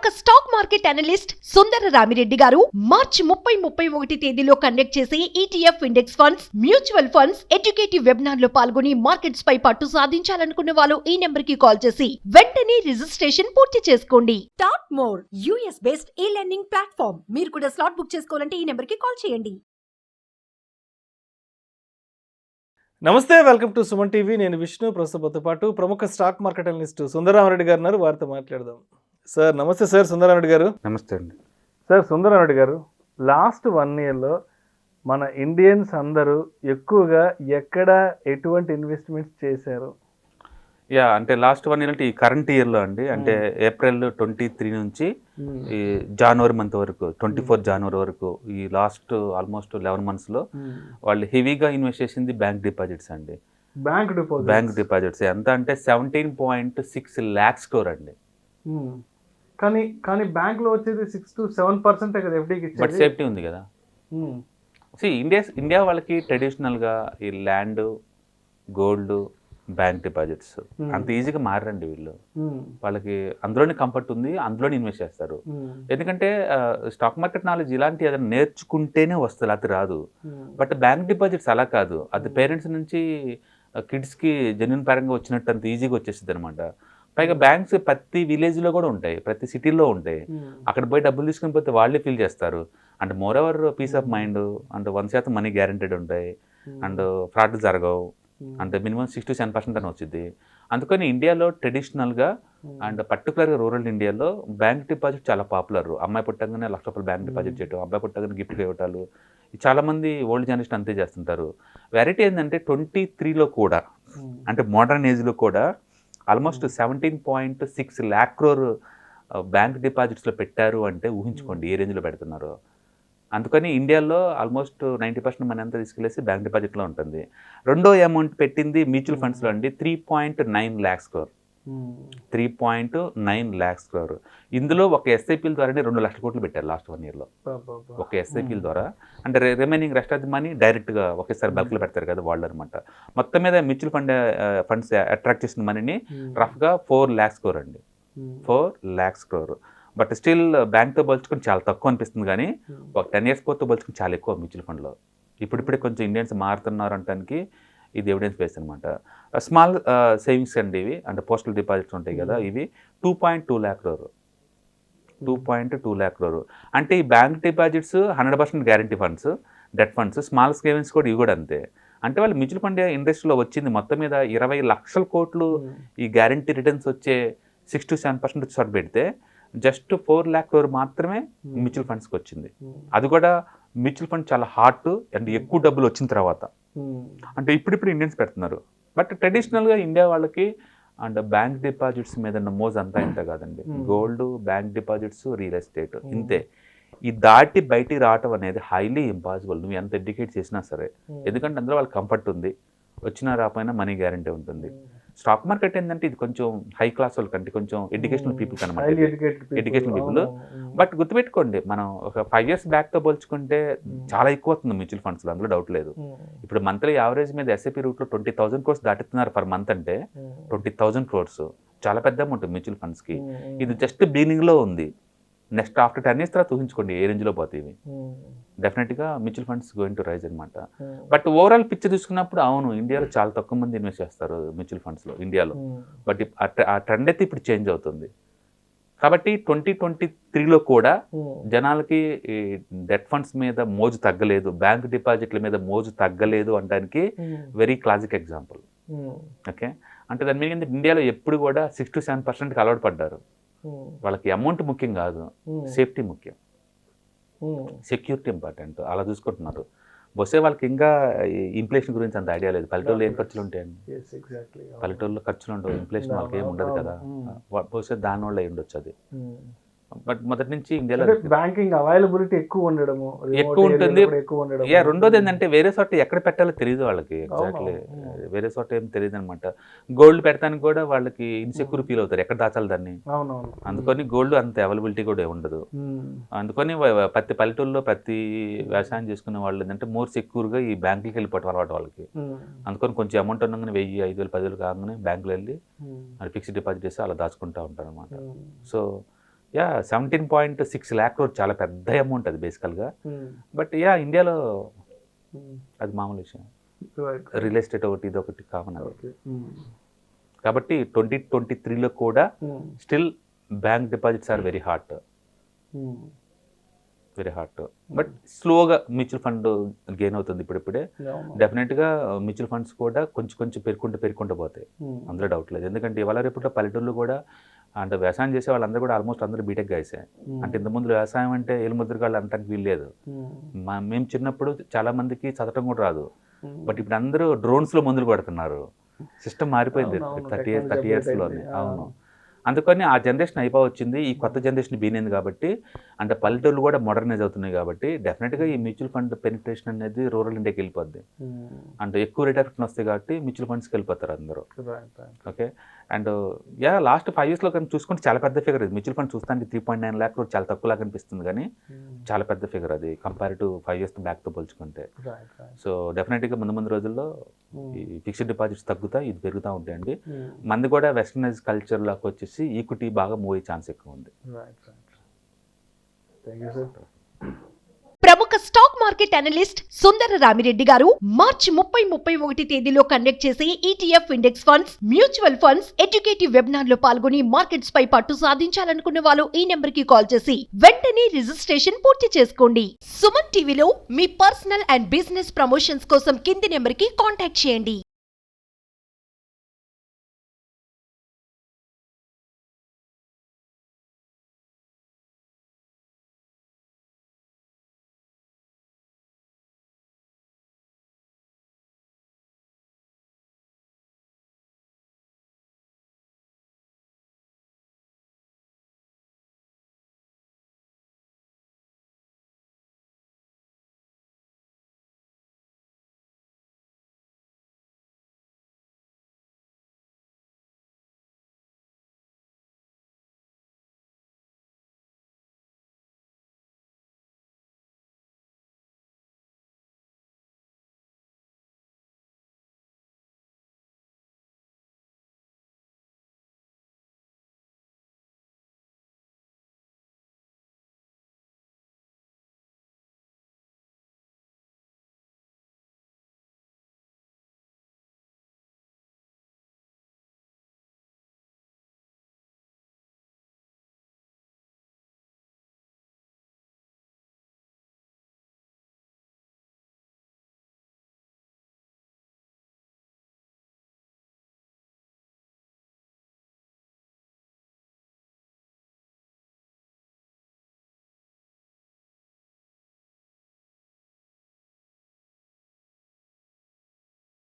ప్రముఖ stock market analyst సుందర రామి రెడ్డి గారు మార్చి 30-31 తేదీలో కండక్ట్ చేసే ETF index funds, mutual funds, educative webinar లో పాల్గొని మార్కెట్స్ పై పట్టు సాధించాలనుకున్న వాళ్ళు ఈ నెంబర్ కి కాల్ చేసి వెంటనే రిజిస్ట్రేషన్ పూర్తి చేసుకోండి. టాప్ మోర్ US బేస్డ్ ఈ లెర్నింగ్ ప్లాట్ఫామ్. మీరు కూడా స్లాట్ బుక్ చేసుకోవాలంటే ఈ నెంబర్ కి కాల్ చేయండి. నమస్తే, వెల్కమ్ టు సుమన్ టీవీ. నేను విష్ణు. ప్రస్తుతంతో పాటు ప్రముఖ స్టాక్ మార్కెట్ అనలిస్ట్ సుందర రామి రెడ్డి గారు ఉన్నారు. వారితో మాట్లాడదాం. సార్ నమస్తే. సార్ సుందర రామి రెడ్డి గారు. నమస్తే అండి. సార్ సుందర రామి రెడ్డి గారు, లాస్ట్ 1 yearలో మన ఇండియన్స్ అందరూ ఎక్కువగా ఎక్కడ ఎటువంటి ఇన్వెస్ట్మెంట్స్ చేశారు? అంటే లాస్ట్ 1 year అంటే ఈ కరెంట్ ఇయర్లో అండి, అంటే ఏప్రిల్ 23 నుంచి ఈ జనవరి మంత్ వరకు 24 జనవరి వరకు ఈ లాస్ట్ ఆల్మోస్ట్ 11 monthsలో వాళ్ళు హెవీగా ఇన్వెస్ట్ చేసింది బ్యాంక్ డిపాజిట్స్ అండి. బ్యాంక్ డిపాజిట్స్ ఎంత అంటే 17.6 lakhs crore అండి. కానీ బ్యాంక్ లో వచ్చేది 6 to 7% కదా ఎఫ్డీకి. బట్ సేఫ్టీ ఉంది కదా. ఇండియా వాళ్ళకి ట్రెడిషనల్గా ఈ ల్యాండ్, గోల్డ్, బ్యాంక్ డిపాజిట్స్ అంత ఈజీగా మారండి వీళ్ళు. వాళ్ళకి అందులోనే కంఫర్ట్ ఉంది, అందులోనే ఇన్వెస్ట్ చేస్తారు. ఎందుకంటే స్టాక్ మార్కెట్ నాలెడ్జ్ ఇలాంటి ఏదైనా నేర్చుకుంటేనే వస్తుంది, అది రాదు. బట్ బ్యాంక్ డిపాజిట్స్ అలా కాదు, అది పేరెంట్స్ నుంచి కిడ్స్కి జెన్యున్ పరంగా వచ్చినట్టు అంత ఈజీగా వచ్చేస్తుంది అనమాట. పైగా బ్యాంక్స్ ప్రతి విలేజ్లో కూడా ఉంటాయి, ప్రతి సిటీలో ఉంటాయి. అక్కడ పోయి డబ్బులు తీసుకుని పోతే వాళ్ళే ఫీల్ చేస్తారు. And moreover peace of mind, and 1% money guaranteed ఉంటాయి, అండ్ ఫ్రాడ్ జరగవు, అంటే మినిమం 6 to 7% అని వచ్చింది. అందుకని ఇండియాలో ట్రెడిషనల్గా అండ్ పర్టికులర్గా రూరల్ ఇండియాలో బ్యాంక్ డిపాజిట్ చాలా పాపులర్. అమ్మాయి పుట్టగానే ₹1,00,000 బ్యాంక్ డిపాజిట్ చేయటం, అబ్బాయి పుట్టగానే గిఫ్ట్ ఇవ్వటాలు, చాలామంది ఓల్డ్ జనరేషన్ అంతే చేస్తుంటారు. వెరైటీ ఏంటంటే 23లో కూడా, అంటే మోడర్న్ ఏజ్లో కూడా ఆల్మోస్ట్ 17.6 lakh crore బ్యాంక్ డిపాజిట్స్లో పెట్టారు అంటే ఊహించుకోండి ఏ రేంజ్లో పెడుతున్నారు. అందుకని ఇండియాలో ఆల్మోస్ట్ 90% మనీ అంతా తీసుకెళ్ళేసి బ్యాంక్ డిపాజిట్లో ఉంటుంది. రెండో అమౌంట్ పెట్టింది మ్యూచువల్ ఫండ్స్లో అండి, 3.9 lakhs crore. 3.9 lakhs crore. ఇందులో ఒక ఎస్ఐపీల ద్వారానే 2 లక్షల కోట్లు పెట్టారు లాస్ట్ 1 yearలో. ఒక ఎస్ఐపీల ద్వారా, అంటే remaining rest of the money డైరెక్ట్గా ఒకేసారి బల్క్లో పెడతారు కదా వాళ్ళు అనమాట. మొత్తం మీద మ్యూచువల్ ఫండ్స్ అట్రాక్ట్ చేసిన మనీని రఫ్గా 4 lakhs crore అండి. 4 lakhs crore. బట్ స్టిల్ బ్యాంక్తో పోల్చుకొని చాలా తక్కువ అనిపిస్తుంది, కానీ ఒక 10 years పోతే పోల్చుకొని చాలా ఎక్కువ మ్యూచువల్ ఫండ్లో. ఇప్పుడిప్పుడే కొంచెం ఇండియన్స్ మారుతున్నారు అనడానికి ఇది ఎవిడెన్స్ బేస్ అనమాట. స్మాల్ సేవింగ్స్ అండి ఇవి, అంటే పోస్టల్ డిపాజిట్స్ ఉంటాయి కదా, ఇవి 2.2 lakh crore. 2.2 lakh crore. అంటే ఈ bank deposits 100% guarantee funds, debt funds, small savings కూడా ఇవి కూడా అంతే. అంటే వాళ్ళు మ్యూచువల్ ఫండ్ ఇండస్ట్రీలో వచ్చింది మొత్తం మీద 20 లక్షల కోట్లు ఈ గ్యారంటీ రిటర్న్స్ వచ్చే 6 to 7% చోట పెడితే జస్ట్ 4 lakh crore మాత్రమే మ్యూచువల్ ఫండ్స్కి వచ్చింది. అది కూడా మ్యూచువల్ ఫండ్ చాలా హాట్ అండ్ ఎక్కువ డబ్బులు వచ్చిన తర్వాత. అంటే ఇప్పుడిప్పుడు ఇండియన్స్ పెడుతున్నారు. బట్ ట్రెడిషనల్గా ఇండియా వాళ్ళకి అండ్ బ్యాంక్ డిపాజిట్స్ మీద ఉన్న మోజ్ అంతా ఇంత కాదండి. Gold, bank deposits, real estate ఇంతే. ఈ దాటి బయటికి రావటం అనేది హైలీ ఇంపాసిబుల్, నువ్వు ఎంత ఎడ్యుకేట్ చేసినా సరే. ఎందుకంటే అందులో వాళ్ళకి కంఫర్ట్ ఉంది, వచ్చినా రాపోయినా మనీ గ్యారంటీ ఉంటుంది. స్టాక్ మార్కెట్ ఏంటంటే ఇది కొంచెం హై క్లాస్ వాళ్ళకంటే కొంచెం ఎడ్యుకేషనల్ పీపుల్స్ అనమాట, ఎడ్యుకేషనల్ పీపుల్. బట్ గుర్తుపెట్టుకోండి, మనం ఒక 5 years బ్యాక్తో పోల్చుకుంటే చాలా ఎక్కువ అవుతుంది మ్యూచువల్ ఫండ్స్లో, అందులో డౌట్ లేదు. ఇప్పుడు మంత్లీ యావరేజ్ మీద ఎస్ఐపి రూట్లో 20,000 crores దాటుతున్నారు పర్ మంత్. అంటే 20,000 crores చాలా పెద్ద అమౌంట్ మ్యూచువల్ ఫండ్స్కి. ఇది జస్ట్ బిగినింగ్లో ఉంది. నెక్స్ట్ ఆఫ్టర్ 10 years తర్వాత ఊహించుకోండి ఏ రేంజ్లో పోతాయి ఇవి. డెఫినెట్గా mutual funds going to rise అనమాట. బట్ ఓవరాల్ పిక్చర్ చూసుకున్నప్పుడు అవును, ఇండియాలో చాలా తక్కువ మంది ఇన్వెస్ట్ చేస్తారు మ్యూచువల్ ఫండ్స్లో ఇండియాలో. బట్ ఆ ట్రెండ్ అయితే ఇప్పుడు చేంజ్ అవుతుంది. కాబట్టి 2023లో కూడా జనాలకి ఈ డెట్ ఫండ్స్ మీద మోజు తగ్గలేదు, బ్యాంక్ డిపాజిట్ల మీద మోజు తగ్గలేదు అనడానికి వెరీ క్లాసిక్ ఎగ్జాంపుల్. ఓకే, అంటే దాని మీద ఇండియాలో ఎప్పుడు కూడా 6 to 7%కి అలవాటు పడ్డారు. వాళ్ళకి అమౌంట్ ముఖ్యం కాదు, సేఫ్టీ ముఖ్యం, సెక్యూరిటీ ఇంపార్టెంట్, అలా చూసుకుంటున్నారు. బహుశా వాళ్ళకి ఇంకా ఇన్ఫ్లేషన్ గురించి అంత ఐడియా లేదు. పల్లెటూరులో ఏం ఖర్చులు ఉంటాయండి, పల్లెటూరులో ఖర్చులు ఉండవు, ఇన్ఫ్లేషన్ వాళ్ళకి ఏమి ఉండదు కదా. బహుశా దానివల్ల అయి ఉండొచ్చు అది. బట్ మొదటి నుంచి ఇండియాలో బ్యాంకింగ్ అవైలబిలిటీ ఎక్కువ ఉంటుంది. రెండోది ఏంటంటే వేరే చోట ఎక్కడ పెట్టాలో తెలియదు వాళ్ళకి, ఎగ్జాక్ట్లీ వేరే చోట ఏం తెలియదు అనమాట. గోల్డ్ పెడతానికి కూడా వాళ్ళకి ఇన్సెక్యూర్ ఫీల్ అవుతారు, ఎక్కడ దాచాలి దాన్ని. అందుకని గోల్డ్ అంత అవైలబిలిటీ కూడా ఉండదు. అందుకని ప్రతి పల్లెటూరులో ప్రతి వ్యవసాయం చేసుకునే వాళ్ళు ఏంటంటే మోర్ సెక్యూర్గా ఈ బ్యాంకులకి వెళ్ళిపోవటం అలవాటు వాళ్ళకి. అందుకని కొంచెం అమౌంట్ ఉండగానే 1000, 5000, 10,000 కాగానే బ్యాంకులో వెళ్ళి ఫిక్స్డ్ డిపాజిట్ చేసి అలా దాచుకుంటూ ఉంటారు అనమాట. సో యా 17.6 lakh crore చాలా పెద్ద అమౌంట్ అది బేసికల్గా. Hmm. బట్ యా ఇండియాలో Hmm. అది మామూలు విషయం. Right. రియల్ ఎస్టేట్ ఒకటి ఇది ఒకటి కామన్ అది. Okay. Hmm. కాబట్టి 2023లో కూడా Hmm. Still bank deposits are very hot. Hmm. Very hot. But స్లోగా మ్యూచువల్ ఫండ్ గెయిన్ అవుతుంది ఇప్పుడిప్పుడే. అవును. డెఫినెట్గా మ్యూచువల్ ఫండ్స్ కూడా కొంచెం కొంచెం పెరుగుకుంటూ పోతాయి, Hmm. అందులో డౌట్ లేదు. ఎందుకంటే ఇవాళ రేపట్లో పల్లెటూళ్ళు కూడా అంటే వ్యవసాయం చేసే వాళ్ళందరూ కూడా ఆల్మోస్ట్ అందరూ బీటెక్ గాయసే. Hmm. అంటే ఇంతకుముందు వ్యవసాయం అంటే ఏలుముద్రగాళ్ళు అనడానికి వీలు లేదు. Hmm. మేము చిన్నప్పుడు చాలా మందికి చదవటం కూడా రాదు. Hmm. బట్ ఇప్పుడు అందరూ డ్రోన్స్లో మందులు కొడుతున్నారు. సిస్టమ్ మారిపోయింది అవును, 30 technology ఇయర్స్లోనే. update అయింది. అవును. అందుకని ఆ జనరేషన్ అయిపోవచ్చింది. ఈ కొత్త జనరేషన్ బీనింది కాబట్టి, అంటే పల్లెటూళ్ళు కూడా మోడర్నైజ్ అవుతున్నాయి కాబట్టి డెఫినెట్గా ఈ మ్యూచువల్ ఫండ్ పెనిట్రేషన్ అనేది రూరల్ ఇండియాకి వెళ్ళిపోద్ది. Hmm. అంటే ఎక్కువ రిటర్న్ వస్తాయి కాబట్టి మ్యూచువల్ ఫండ్స్కి వెళ్ళిపోతారు అందరూ. Right. Right. Okay. And yeah last 5 yearsలో కానీ చూసుకుంటే చాలా పెద్ద ఫిగర్ ఇది. మ్యూచువల్ ఫండ్ చూస్తానికి 3.9 lakh crore చాలా తక్కువలాగా అనిపిస్తుంది కానీ Hmm. చాలా పెద్ద ఫిగర్ అది కంపేర్ టు 5 years బ్యాక్తో పోల్చుకుంటే. Right. Right. సో డెఫినెట్గా ముందు రోజుల్లో Hmm. ఈ ఫిక్స్డ్ డిపాజిట్స్ తగ్గుతాయి, ఇది పెరుగుతూ ఉంటాయండి. Hmm. మంది కూడా వెస్టర్నైజ్ కల్చర్లోకి వచ్చేసి ఈక్విటీ బాగా మూవ్ అయ్యే ఛాన్స్ ఎక్కువ ఉంది. Right. Right. Thank you, sir. ప్రముఖ స్టాక్ మార్కెట్ అనలిస్ట్ సుందర రామిరెడ్డి గారు మార్చి 30-31 తేదీలో కండక్ట్ చేసే ETF index funds, mutual funds, educative webinar లో పాల్గొని మార్కెట్స్ పై పట్టు సాధించాలనుకునే వాళ్ళు ఈ నెంబర్ కి కాల్ చేసి వెంటనే రిజిస్ట్రేషన్ పూర్తి చేసుకోండి. సుమన్ టీవీలో మీ పర్సనల్ అండ్ బిజినెస్ ప్రమోషన్స్ కోసం కింది నెంబర్ కి కాంటాక్ట్ చేయండి.